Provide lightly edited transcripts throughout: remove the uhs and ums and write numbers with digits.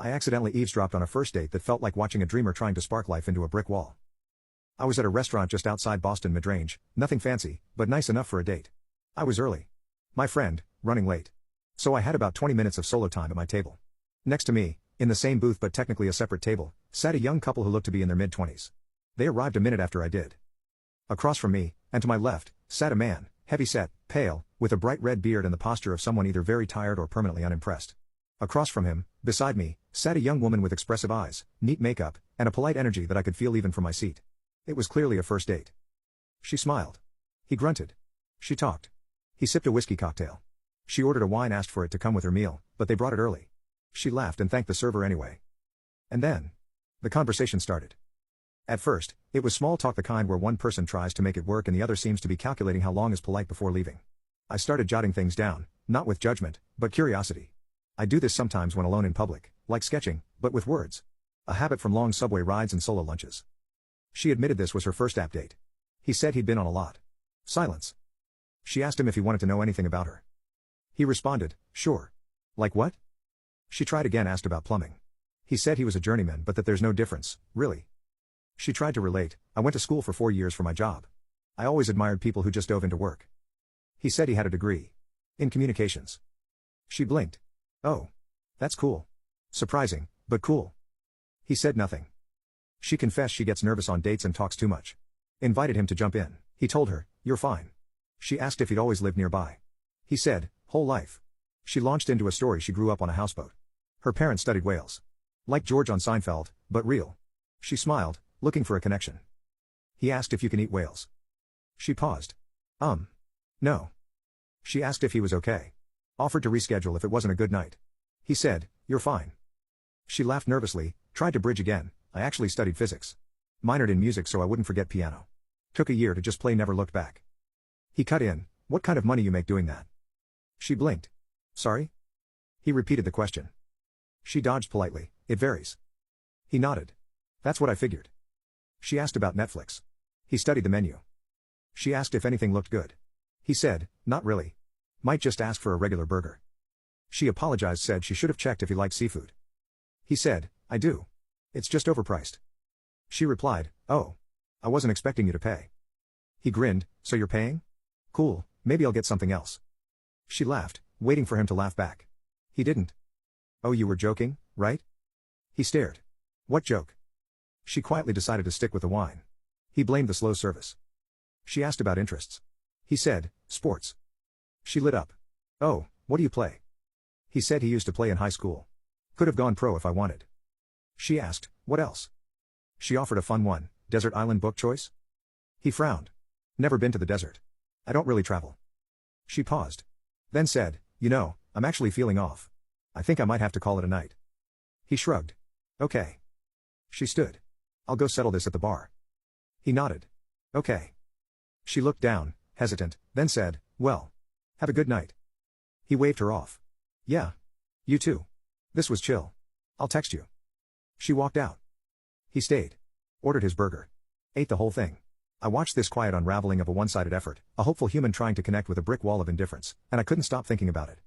I accidentally eavesdropped on a first date that felt like watching a dreamer trying to spark life into a brick wall. I was at a restaurant just outside Boston Midrange, nothing fancy, but nice enough for a date. I was early. My friend, running late. So I had about 20 minutes of solo time at my table. Next to me, in the same booth but technically a separate table, sat a young couple who looked to be in their mid-20s. They arrived a minute after I did. Across from me, and to my left, sat a man, heavy-set, pale, with a bright red beard and the posture of someone either very tired or permanently unimpressed. Across from him, beside me, sat a young woman with expressive eyes, neat makeup, and a polite energy that I could feel even from my seat. It was clearly a first date. She smiled. He grunted. She talked. He sipped a whiskey cocktail. She ordered a wine, asked for it to come with her meal, but they brought it early. She laughed and thanked the server anyway. And then, the conversation started. At first, it was small talk, the kind where one person tries to make it work and the other seems to be calculating how long is polite before leaving. I started jotting things down, not with judgment, but curiosity. I do this sometimes when alone in public, like sketching, but with words. A habit from long subway rides and solo lunches. She admitted this was her first app date. He said he'd been on a lot. Silence. She asked him if he wanted to know anything about her. He responded, sure. Like what? She tried again, asked about plumbing. He said he was a journeyman but that there's no difference, really. She tried to relate, I went to school for 4 years for my job. I always admired people who just dove into work. He said he had a degree. In communications. She blinked. Oh. That's cool. Surprising, but cool. He said nothing. She confessed she gets nervous on dates and talks too much. Invited him to jump in. He told her, you're fine. She asked if he'd always lived nearby. He said, whole life. She launched into a story she grew up on a houseboat. Her parents studied whales. Like George on Seinfeld, but real. She smiled, looking for a connection. He asked if you can eat whales. She paused. No. She asked if he was okay. Offered to reschedule if it wasn't a good night. He said, you're fine. She laughed nervously, tried to bridge again, I actually studied physics. Minored in music so I wouldn't forget piano. Took a year to just play, never looked back. He cut in, what kind of money you make doing that? She blinked. Sorry? He repeated the question. She dodged politely, it varies. He nodded. That's what I figured. She asked about Netflix. He studied the menu. She asked if anything looked good. He said, not really. Might just ask for a regular burger. She apologized, said she should have checked if he liked seafood. He said, I do. It's just overpriced. She replied, oh. I wasn't expecting you to pay. He grinned, so you're paying? Cool, maybe I'll get something else. She laughed, waiting for him to laugh back. He didn't. Oh, you were joking, right? He stared. What joke? She quietly decided to stick with the wine. He blamed the slow service. She asked about interests. He said, sports. She lit up. Oh, what do you play? He said he used to play in high school. Could have gone pro if I wanted. She asked, what else? She offered a fun one, desert island book choice? He frowned. Never been to the desert. I don't really travel. She paused. Then said, you know, I'm actually feeling off. I think I might have to call it a night. He shrugged. Okay. She stood. I'll go settle this at the bar. He nodded. Okay. She looked down, hesitant, then said, well. Have a good night. He waved her off. Yeah. You too. This was chill. I'll text you. She walked out. He stayed. Ordered his burger. Ate the whole thing. I watched this quiet unraveling of a one-sided effort, a hopeful human trying to connect with a brick wall of indifference, and I couldn't stop thinking about it.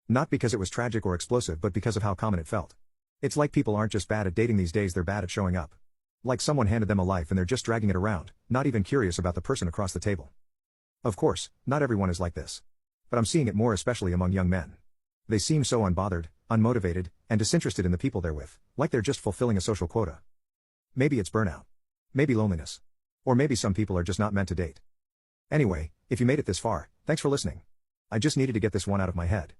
Not because it was tragic or explosive, but because of how common it felt. It's like people aren't just bad at dating these days, they're bad at showing up. Like someone handed them a life and they're just dragging it around, not even curious about the person across the table. Of course, not everyone is like this. But I'm seeing it more, especially among young men. They seem so unbothered, unmotivated, and disinterested in the people they're with, like they're just fulfilling a social quota. Maybe it's burnout. Maybe loneliness. Or maybe some people are just not meant to date. Anyway, if you made it this far, thanks for listening. I just needed to get this one out of my head.